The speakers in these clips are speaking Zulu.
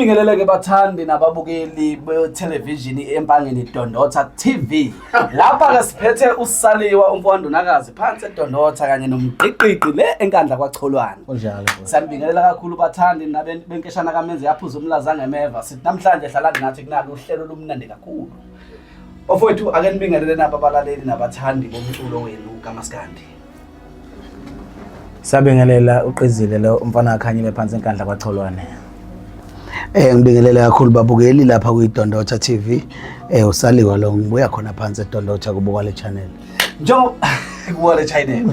Sanibingelele bathandi nababukeli be-television empangeni Dondotha TV. Lapha ke siphethe uSaliwa umfowandunakazi phansi eDondotha kanye nomgqiqi le enkandla kwaCholwane. Kunjalo. Sanibingelela kakhulu bathandi nabenkeshana kaMenzi yaphuza umlaza ngemeva. Sithi namhlanje hlala nathi kunalo uhlelo lumnandi kakhulu. Bafowethu ake nibingelele nababalaleli nabathandi bomculo wenu kaMaskandi. Sabingelela uqizile lo umfana akhanyile phansi enkandla kwaCholwane. Ngibingelele kakhulu babukeli lapha kuyiDondotha TV. Usaliwa lo ngibuya khona phansi eDondotha kubuka le channel. Kubuka le channel.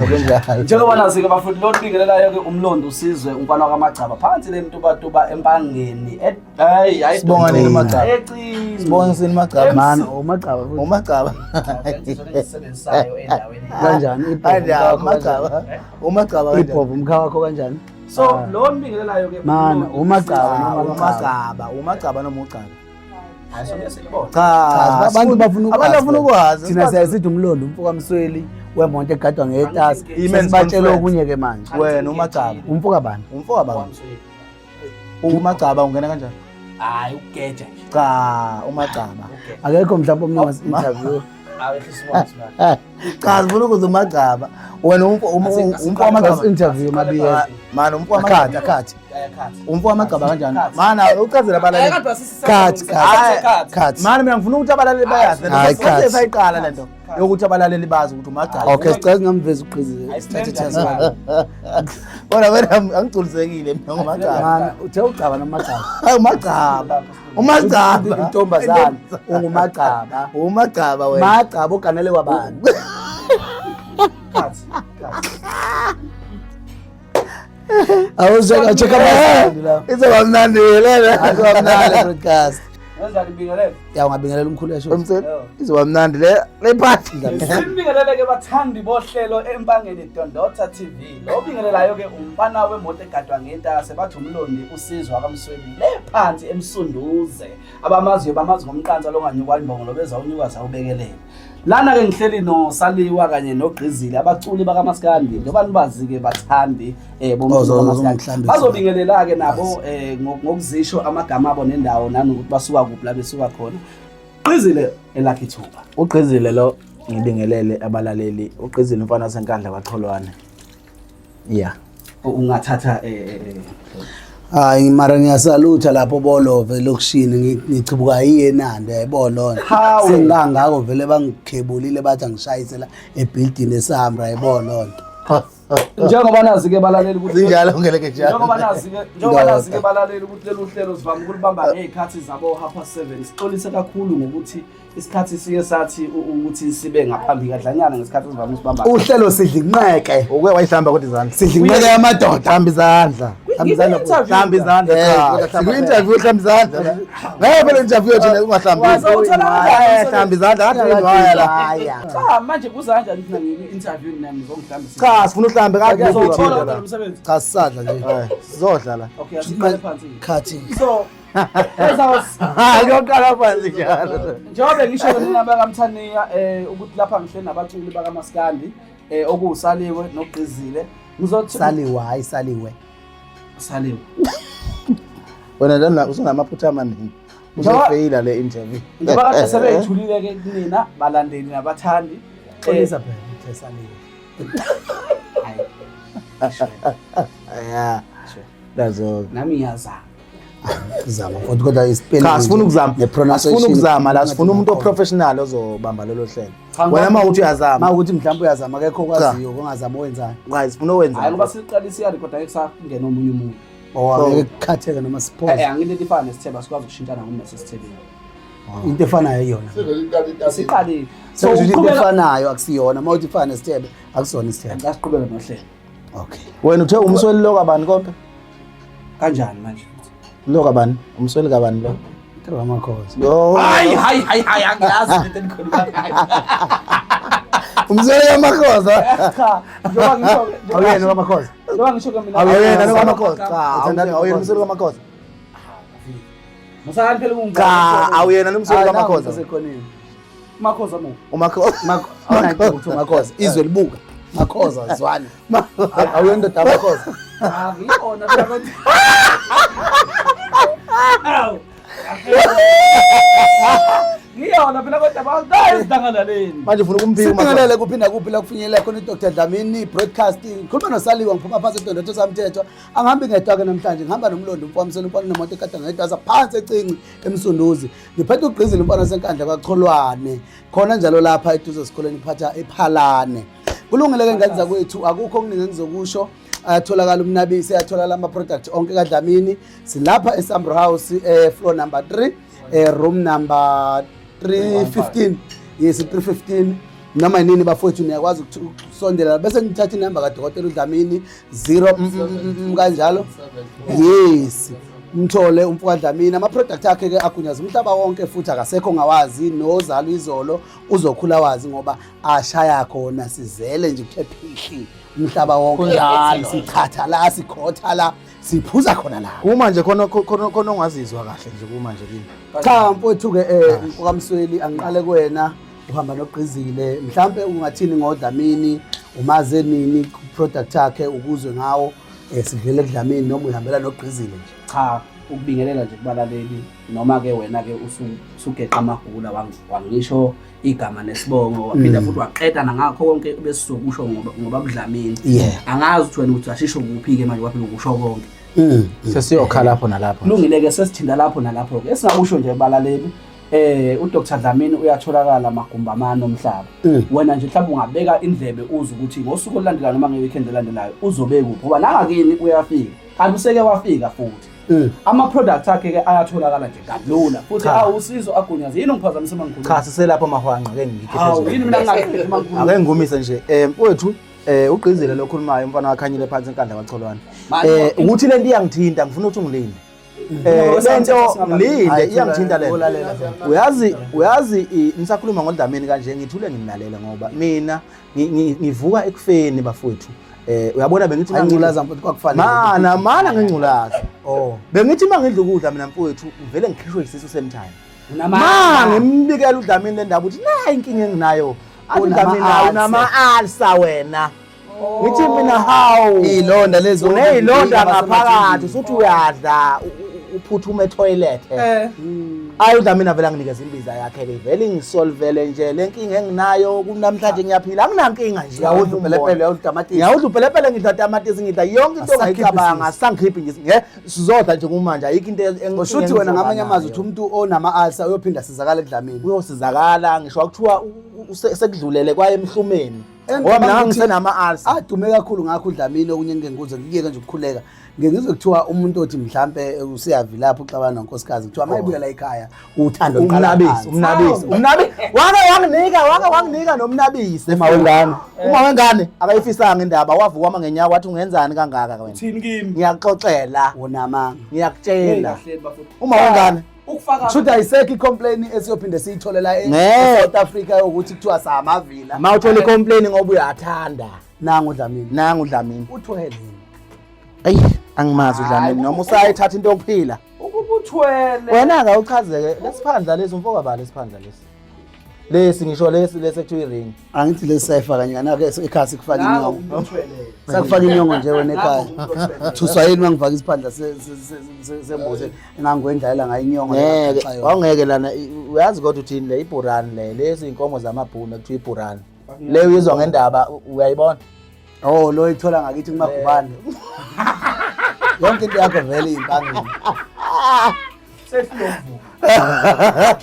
Njengoba nazi ke bafuna lo bingelelayo ke umlondo usizwe umfana kaMagcaba phansi le mtuba empangeni. Hayi Sibonga nini Magcaba? Ecini. Sibonga sini Magcaba? Man, umagcaba. Sebenzayo endaweni. Kanjani Magcaba? Magcaba Iphovu umkha wakho kanjani? So lo mbingelelayo ke Man, umagcaba noma umagcaba noma ucaba. Hayi sonke sikubona. Cha, abantu bafuna ukwazi. Thina siyasithi umlondo umfoka Msweli wemonto egadwa ngetasi. Imens Sibatshela okunye ke manje. Wena umagcaba. Umfoka bani? Umfoka bani? Umagcaba ungena kanjani? Hayi ugeja nje. Cha, umagcaba. Akekho mhlawumbe omningi interview. Awehliswa. Cha, sifuna ukuza umagcaba. Wena umfoka amagcaba Interview mabiya. Man umfoka amagcaba Akhathi. umfoka amagcaba kanjani? Mana uchazela abalaleli. Khathi. Mani mina ngifuna ukuthi abalaleli bayazi Hayi, lento. khathi. Sayiqala lento yokuthi abalaleli bazi ukuthi umagcaba. Okay, sicela ngamveza uqizile. Sithathe chance bani. Bona wena angigculisekile mina ngomagcaba. Man, uthe ucaba nomagcaba. Hayi umagcaba. Umagcaba Intombazana ungumagcaba. Umagcaba wena. Magcaba oganele kwabantu. Awuzeka cheka basandi la. Izoba mnandi lena. Akwamnala broadcast. Wenzani bingelele? Ya ungabingelela umkhulu yasho. Umseni. Izoba mnandi le party. Simbingelele ke bathandi bohlelo empangeni Dondotha TV. Lo bingelelayo ke umfana wemoto egadwa ngentase bathi umlondi usizwa kaMsweli le phansi emsunduze. Abamaziyo bamazi ngomqansa longanyukwa imbongo lobeza unyuka sawubekelele. Lana ke ngihleli no Saliwa kanye noGqizile abaculi bakaMaskandi njengoba nibazi ke bathandi bomculo kaMaskandi. Bazobingelela ke nabo ngokuzisho amagama abo nendawo nanokuthi basuka kuphi la besuka khona. Gqizile elakhe ithuba. Ugqizile lo ngibingelele abalaleli. Ugqizile umfana senkandla kwaCholwane. Yeah. Ungathatha Hayi mara ngiyasalutha lapho bolove lokushini ngichibuka iyenandi yayibona sengangako vele bangikhebulile bathi angishayisela ebuilding esihamba yayibona lonto. Njengoba nazi ke balaleli ukuthi Sinjalo ngeleke njalo. njengoba nazi ke balaleli ukuthi lelo hlelo sivama ukulibamba ngezikhathi zabo 7:30. Sixolise kakhulu ngokuthi isikhathi sike sathi ukuthi sibe ngaphambi kadlanyana ngesikhathi sivama usibamba. Uhlelo sidlinqeke. Uke wayihlamba kodwa izandla. Sidlinqeke yamadoda Hamba izandla. Hlamba izandla cha. Siku-interview hlamba izandla. Ngabe le interview thina ungahlambi. Hlamba izandla athi waya la. Cha manje kuzanja ukuthi ngi-interview nami ngizongihlamba. Cha sifuna uhlambe kabi Ngizothola la. umsebenzi. Cha sisadla nje. Sizodla la. Okay, asiqale phansi. Khathi. So Kuyoqala phansi njalo. njengoba ngisho mina bakaMthaniya ukuthi lapha ngihleli nabaculi bakaMaskandi okuwusaliwe noGqizile ngizothi Saliwa hayi saliwe. Saliwe. Wena lana usunamaphutha amaningi. Uzofeyila le interview. Njengoba kade sebeyithulile ke kunina balandeli nabathandi Xolisa phela uthe saliwe. Yeah. Lazo. nami ngiyazama. Zama kodwa ispelling. Cha sifuna ukuzama. Nepronunciation. Sifuna ukuzama la sifuna umuntu oprofessional ozobamba lelo hlelo. Wena mawuthi uyazama. Mawukuthi mhlawumbe uyazama akekho kwaziyo ongazama wenzani. Guys sifuna owenza. Hayi ngoba siqalisa iya-recorda kusangena omunye umuntu. Owake kukhatheka noma suppose. Angile into efana nesitheba sikwazi ukushintshana ngomesesithebeni. Into efanayo yona. Siqalile. So into efanayo akusiyona mawuthi ifana nesithebe akusona isithebe. Asiqhubeka nohlelo. Okay. Wena uthe umsweli lo kabani konke? Kanjani manje? Lo kabani? Umsweli kabani lo? Thela amakhosi. Yo. Hayi angiyazi into enikhuluma ngayo. Umsweli kaMakhoza. Cha, njengoba ngisho Awuyena kamakhosi. njengoba ngisho ke mina. Awuyena nokaMakhoza. Cha, awuyena umsweli kaMakhoza. Musakani phela Cha, awuyena nomsweli kaMakhoza. Sekhoneni. Makhoza mu. uMakhoza. Makhosi izwe libuka. Makhoza zwani. Awuyena ndoda kaMakhoza. Ngiyona phela ngiyona phela kodwa bayizidangalaleni manje ufuna ukumphika Sibingelele kuphinda kuphi la kufinyelela khona uDr Dlamini broadcasting. Khuluma noSaliwa ngiphuma phansi eDondotho samthetho. Angihambi ngedwa ke namhlanje ngihamba nomlondo umfamisela umfana nemoto ekade ngedwa phansi ecinci eMsunduzi. Ngiphethe ugqizile umfana senkandla kwaCholwane. Khona njalo lapha eduze esikoleni phatha ePhalane. Kulungile ke ngani zakwethu akukho okuningi engizokusho. Ayatholakala umnabisi ayatholakala ama product onke kaDlamini. Silapha eSambro House floor number 3 room number 315. Yes 315 noma yini bafowethu niyakwazi ukusondela bese ngithatha inamba kaDokotela uDlamini 0 kanjalo yes mthole umfowethu Dlamini ama product akhe ke agunyaza umhlaba wonke futhi akasekho ngawazi nozalo izolo uzokhula wazi ngoba ashaya khona sizele nje kuphephihle umhlaba wonke sichatha la sikhotha la siphuza khona la kuma nje khona ongazizwa kahle nje kuma nje kini cha mfowethu ke ukamsweli angiqale kuwena uhamba nogqizile mhlambe ungathini ngoDlamini umaze nini product yakhe ukuzwe ngawo sidlele kuDlamini noma uhambela nogqizile nje cha ukubingelela nje kubalaleli noma ke wena ke usugeqa amagula wangisho igama nesibongo waphinda futhi waqeda nangakho konke besizokusho ngoba kuDlamini angazi ukuthi wena uthi ashisho kuphi ke manje waphela ukusho konke sesiyokhala lapho nalapho kulungile ke sesithinda lapho nalapho ke esingakusho nje balaleli uDr Dlamini uyatholakala magumbamano omhlaba wena nje mhlawumbe ungabeka indlebe uze ukuthi ngosuku olandelayo noma ngeweekend elandelayo uzobe kuphi ngoba nangakini uyafika kanti useke wafika futhi ama products akhe ke ayatholakala nje kalula futhi awusizo agunyaza yini ungiphazamisa mangikhuluma cha siselapha mahwanqa ke ngikhiphe yini mina ngingakhethi mangikhuluma ake ngumise nje mfowethu ugqizile lo khulumayo umfana wakhanyile phansi enkandla kwaCholwane ukuthi lento iyangithinta ngifuna ukuthi ungilinde lento ngilinde iyangithinta lento uyazi nisakhuluma ngoDlamini kanje ngithule ngimlalela ngoba mina ngivuka ekufeni bafowethu uyabona bengithi mangiculaza mfowethu kwakufanele mana ngengculaza bengithi mangidla ukudla mina mfowethu vele ngikhishwe isisu semtime ngimbikela uDlamini le ndaba ukuthi nayi inkinga enginayo uDlamini unama alsa wena ngithi mina hawu ilonda lezo unezilonda ngaphakathi usuthi uyadla uphuthume etoilet ayi uDlamini vele nginikeza imbiza yakhe ke vele ngisolvele nje lenkinga enginayo kunamhlanje ngiyaphila anginankinga nje yawudla upelepele yawudamatisi ngiyawudla upelepele ngidla tamatisi ngidla yonke into ongayicabanga sangikhiphi nje sizodla nje kumanje ayikho into engushuthi wena ngamanye amazwi uthi umuntu onama alsa uyophinda sizakala kuDlamini uyosizakala ngisho kuthiwa sekudlulele kwaye emhlumeni ngoba mina ngisenama alsa adume kakhulu ngakho uDlamini okunye ngengikuze ngiyeke nje ukukhuleka ngengizwe kuthiwa umuntu othi mhlambe usiyavila lapho uxabana nonkosikazi kuthiwa mayibuya la ekhaya uthando umnabisi wanginika nomnabisi uma wengane akayifisanga indaba wavuka ama ngenyaka wathi ungenzani kangaka wena uthini kimi ngiyaxoxela wonama ngiyakutshela uma wengane ukufaka should ayisekho icomplain esiyophinde siyitholela eSouth Africa ukuthi kuthiwa samavila mawuthola icomplain ngoba uyathanda nangu Dlamini uthwele ayi angimazi uDlamini noma usayithatha into yokuphila ukubuthwele wena aka uchazeke lesiphandla lesi umfoka bala lesiphandla lesi ngisho lesi ekuthiwa iring angithi lesayifaka kanye nake ekhaya sikufaka inyongo sakufaka inyongo nje wena ekhaya thuswa yini mangifaka isiphandla sembuzi engangwendlalela ngayo inyongo awungeke lana uyazi kodwa uthini le iburani lezi inkomo zamabhunu ekuthiwa iburani leyo uyizwa ngendaba uyayibona lo ithola ngakithi kumagubane yonke into yakho vele impangeni sesilovu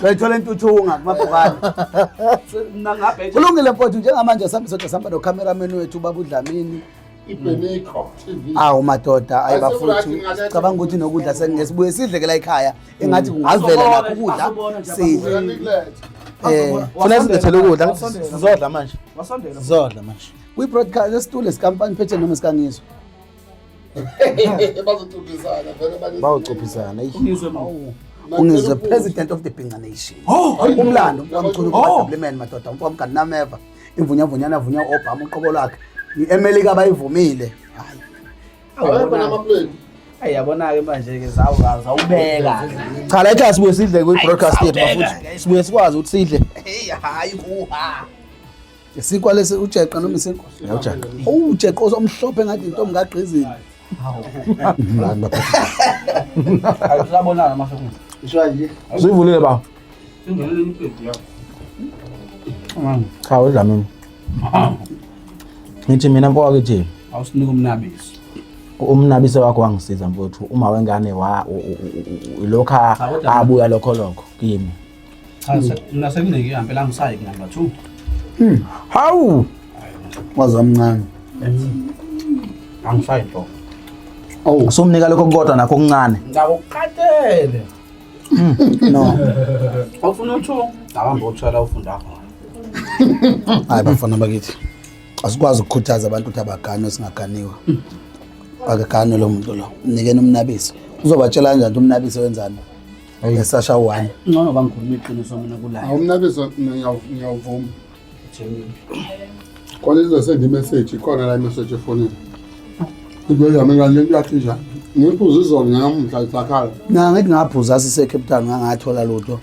bayithola intuthunga kumabhukane nangabe kulungile mfowethu njengamanje sihamba no-cameraman wethu ubaba uDlamini iBeniko TV madoda ayibafuthu cabanga ukuthi nokudla sengesibuye sidle ke la ekhaya engathi kungavela nakho ukudla sidle funa sizethele ukudla sizodla manje wasondela sizodla manje kwi-broadcast esitule sikampani phethe noma sikangizwa bazoxoxisana vele bani bawucophisana ngizwe ungizwe president of the Bhinqa Nation umlando umculi kaDlamini madoda umfowamkani nameva imvunyavunyana vunya Obama uqobo lwakhe iAmerica abayivumile awekho namaplane ayabona ke manje ke zawubeka cha la ekhaya sibuye sidle kwi-broadcast yethu bafuthi sibuye sikwazi ukuthi sidle hayi kuha isinkwa lesi ujeqa noma isinkwa ujeqa ujeqa omhlophe ngathi intombi kaGqizini Ayisabonana masakho. Ishwaje. Sivulile ba. Singelele impedi yakho. Cha udlamini. Ngithi mina mfowethu Awusinika umnabisi. umnabisi wakho wangisiza mfowethu uma wengane lokha abuya lokho kimi. Cha nasekunike ihambe la ngisayi number 2. Hawu Wazamncane. Angisayi bro. Oh, somnika lokho kodwa nakho okuncane. Ngakukatele. no. Awufuna utho? Awuhambe uthwala ufunda khona. Hayi bafana bakithi. Asikwazi ukukhuthaza abantu ukuthi abagane singaganiwa. Akagane lo muntu lo. Mnikeni umnabisi. Uzobatshela kanjani umnabisi wenzani? Esasha 1. Ngcono bangikhuluma iqiniso mina kulayo. Awumnabiso ngiyawuvuma. Kwalizo send message khona la message efonini. Ngiyami ngale yakhisha. Ngiphuza izolo ngamhla isakhala. Na ngithi ngaphuza sise Cape Town ngangathola lutho.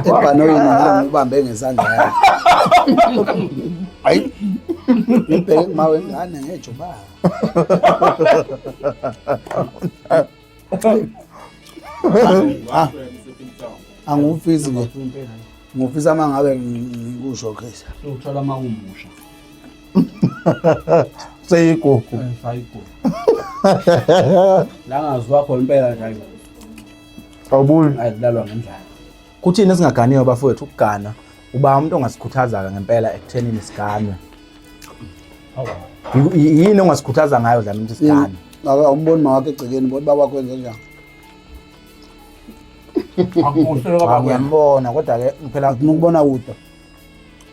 Ebhanoyini ngibambe ngesandla yakhe. Hayi. Ngibheke mawe ngane ngejuba. Angufisi nje. Ngufisa mangabe ngikusho Chris. Uthola mawumusha. Seyigugu. Sayiko. La ngazwa khona impela nje. Awubuli. Ayidlalwa ngendlela. Kuthini esingaganiwe bafowethu ukugana uba umuntu ongasikhuthaza ngempela ekuthenini siganwe. Yini ongasikhuthaza ngayo dlala ukuthi sigane? Awumboni mawakhe egcekeni bodwa bakwenza njani? Ngiyambona kodwa ke phela Ngikubona kude.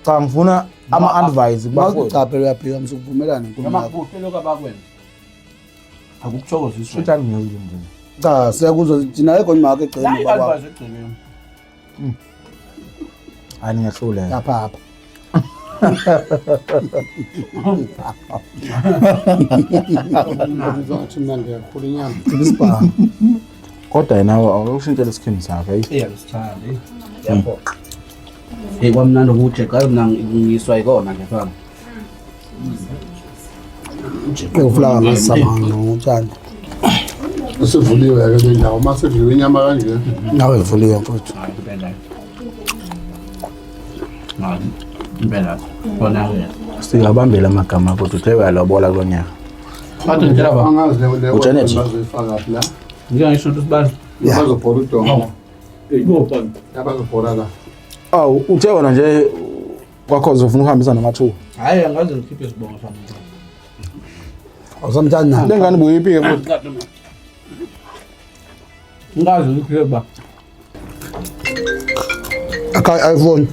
cha ngifuna ama-advice bafowethu. Cha phela uyaphika msukuvumelana Noma nkulumo. kuhle lokho abakwenza. Akukuthokozisa. Futhi angiyile nje. Cha siyakuzwa thina ekho mawakhe egcekeni La baba. advice egcineni. Hayi ngiyahlula. Lapha hapa. Ngizothi mina ngiyakhula inyama. Isibha. Kodwa yena awushintshela isikhini sakhe hey. Iyangithanda. Yabo. Kwamnandi ukuthi xa mina ngiswa ikona nje fana. Uflanga ngasamanga uthanda. Sivuliwe ke le ndawo mase kudliwe inyama kanje. Nawe vuliwe mfowethu. Hayi impela. Hayi impela. Bona ke. Singabambela amagama kodwa uthe uyalobola kulonyaka. Bathi ngitshela ba. Angazi le UJanet. bazifaka la. Ngisho ukuthi sibani. Bazobhola udongo. Ibopha. Abazobhola la. Awu uthe wena nje kwakho uzofuna ukuhambisa nama-2. Hayi angaze ngikhiphe isibongo sami. Awusamthanda na. Lengane buyiphi-ke futhi? Ngazi ukuthi ba. Aka iPhone.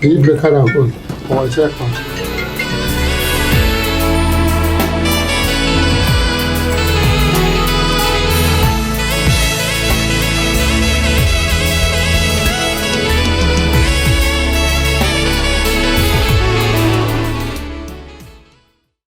Yibekhala nkonzo. Owayesekho.